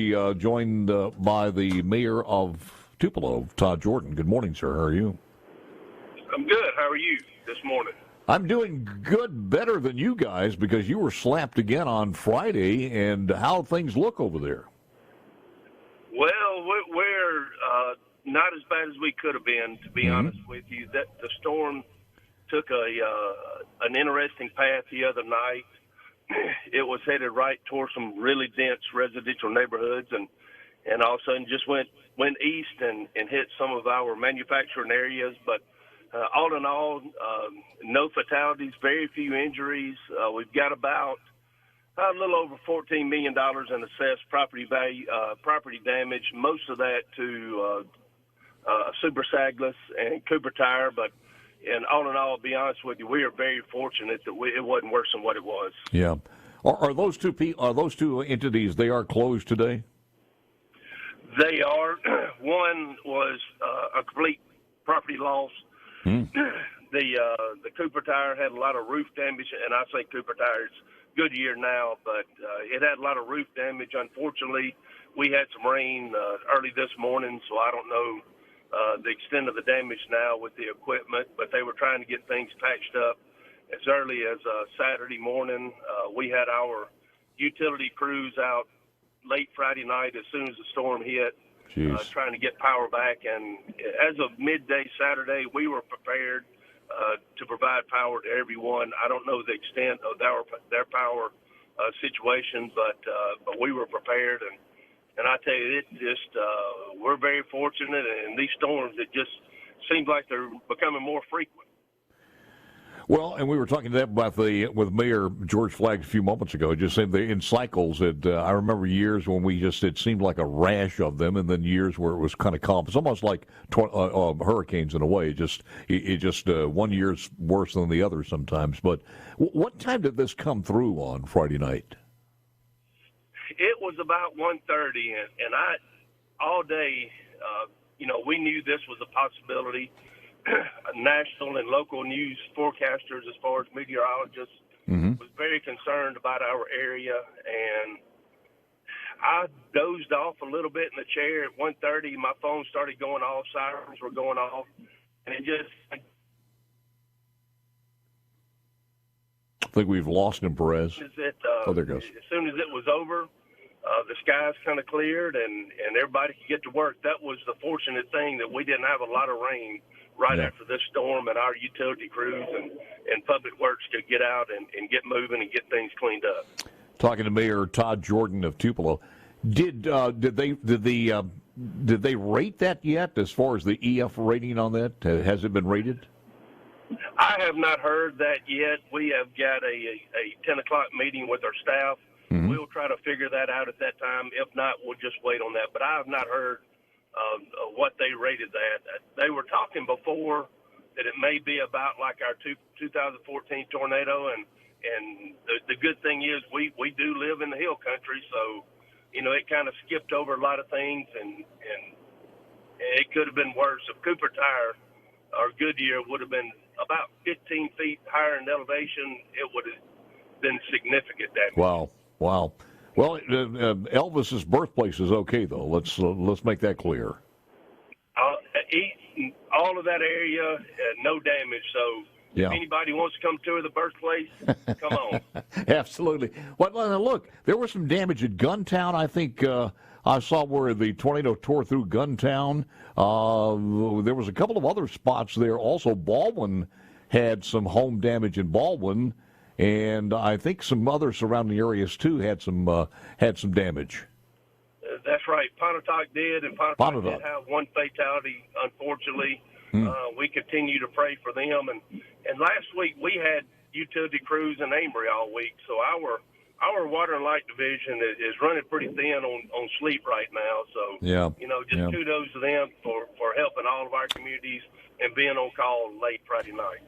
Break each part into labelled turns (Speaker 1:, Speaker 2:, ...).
Speaker 1: Joined by the mayor of Tupelo, Todd Jordan. Good morning, sir. How are you?
Speaker 2: I'm good. How are you this morning?
Speaker 1: I'm doing good, better than you guys, because you were slapped again on Friday. And how things look over there?
Speaker 2: Well, we're not as bad as we could have been, to be honest with you. That the storm took an interesting path the other night. It was headed right towards some really dense residential neighborhoods, and all of a sudden just went east and hit some of our manufacturing areas. But all in all, no fatalities, very few injuries. We've got about a little over $14 million in assessed property value, property damage. Most of that to Super Sagless and Cooper Tire, but. And all in all, to be honest with you, we are very fortunate that it wasn't worse than what it was.
Speaker 1: Yeah, are those two entities? They are closed today.
Speaker 2: They are. One was a complete property loss. The Cooper Tire had a lot of roof damage, and I say Cooper Tire, it's Goodyear now, but it had a lot of roof damage. Unfortunately, we had some rain early this morning, so I don't know the extent of the damage now with the equipment, but they were trying to get things patched up as early as Saturday morning. We had our utility crews out late Friday night as soon as the storm hit, trying to get power back. And as of midday Saturday, we were prepared to provide power to everyone. I don't know the extent of their power situation, but we were prepared. And I tell you, we're very fortunate, and these storms, it just seems like they're becoming more frequent.
Speaker 1: Well, and we were talking to that with Mayor George Flagg a few moments ago. It just seemed in cycles. I remember years when it seemed like a rash of them, and then years where it was kind of calm. It's almost like hurricanes in a way. It just one year's worse than the other sometimes. But what time did this come through on Friday night?
Speaker 2: It was about 1:30, and I all day, we knew this was a possibility. National and local news forecasters, as far as meteorologists, was very concerned about our area, and I dozed off a little bit in the chair at 1:30. My phone started going off, sirens were going off, and it just.
Speaker 1: I think we've lost him, Perez.
Speaker 2: There
Speaker 1: it goes.
Speaker 2: As soon as it was over, the skies kind of cleared and everybody could get to work. That was the fortunate thing, that we didn't have a lot of rain after this storm, and our utility crews and public works could get out and get moving and get things cleaned up. Talking
Speaker 1: to Mayor Todd Jordan of Tupelo, did they rate that yet as far as the EF rating on that? Has it been rated?
Speaker 2: I have not heard that yet. We have got a 10 o'clock meeting with our staff. We'll try to figure that out at that time. If not, we'll just wait on that. But I have not heard what they rated that. They were talking before that it may be about like our 2014 tornado. And the good thing is we do live in the hill country, so, it kind of skipped over a lot of things, and it could have been worse. If Cooper Tire or Goodyear would have been about 15 feet higher in elevation, it would have been significant damage.
Speaker 1: Wow. Well, Elvis's birthplace is okay, though. Let's make that clear.
Speaker 2: All of that area, no damage. So if anybody wants to come tour the birthplace, come on.
Speaker 1: Absolutely. Well, look, there was some damage at Guntown. I think I saw where the tornado tore through Guntown. There was a couple of other spots there. Also, Baldwin had some home damage in Baldwin. And I think some other surrounding areas, too, had some damage.
Speaker 2: That's right. Pontotoc did, and Pontotoc did have one fatality, unfortunately. We continue to pray for them. And last week we had utility crews in Amory all week, so our water and light division is running pretty thin on sleep right now. So, kudos to them for helping all of our communities and being on call late Friday night.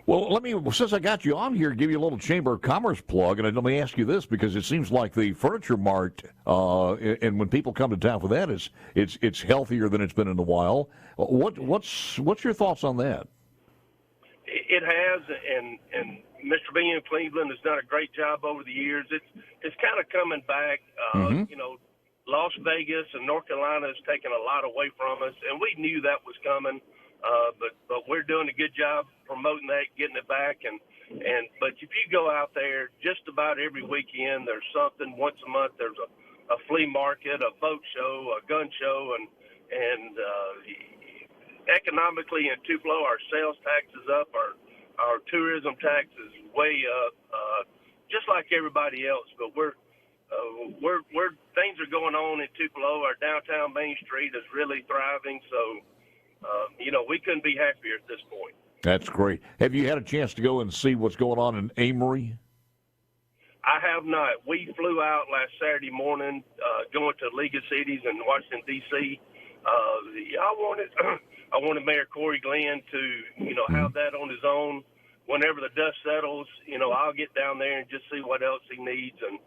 Speaker 1: Well, since I got you on here, give you a little Chamber of Commerce plug, and let me ask you this, because it seems like the Furniture Mart, and when people come to town for that, it's healthier than it's been in a while. What's your thoughts on that?
Speaker 2: It has, and Mr. B in Cleveland has done a great job over the years. It's kind of coming back. Las Vegas and North Carolina has taken a lot away from us, and we knew that was coming. But we're doing a good job promoting that, getting it back, but if you go out there, just about every weekend there's something. Once a month there's a flea market, a boat show, a gun show, and economically in Tupelo, our sales tax is up, our tourism tax is way up, just like everybody else. But we're things are going on in Tupelo. Our downtown Main Street is really thriving, so we couldn't be happier at this point.
Speaker 1: That's great. Have you had a chance to go and see what's going on in Amory?
Speaker 2: I have not. We flew out last Saturday morning, going to League of Cities in Washington, D.C. I wanted Mayor Corey Glenn to, have that on his own. Whenever the dust settles, I'll get down there and just see what else he needs, and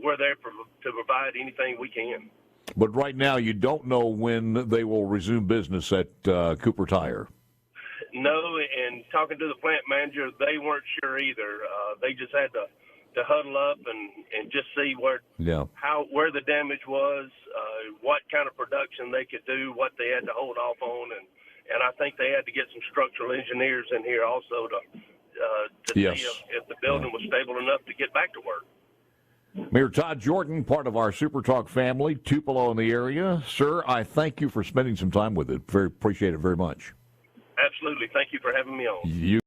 Speaker 2: we're there to provide anything we can.
Speaker 1: But right now, you don't know when they will resume business at Cooper Tire.
Speaker 2: No, and talking to the plant manager, they weren't sure either. They just had to huddle up and just see where the damage was, what kind of production they could do, what they had to hold off on, and I think they had to get some structural engineers in here also to see if the building was stable enough to get back to work.
Speaker 1: Mayor Todd Jordan, part of our SuperTalk family, Tupelo in the area. Sir, I thank you for spending some time with it. Appreciate it very much.
Speaker 2: Absolutely. Thank you for having me on.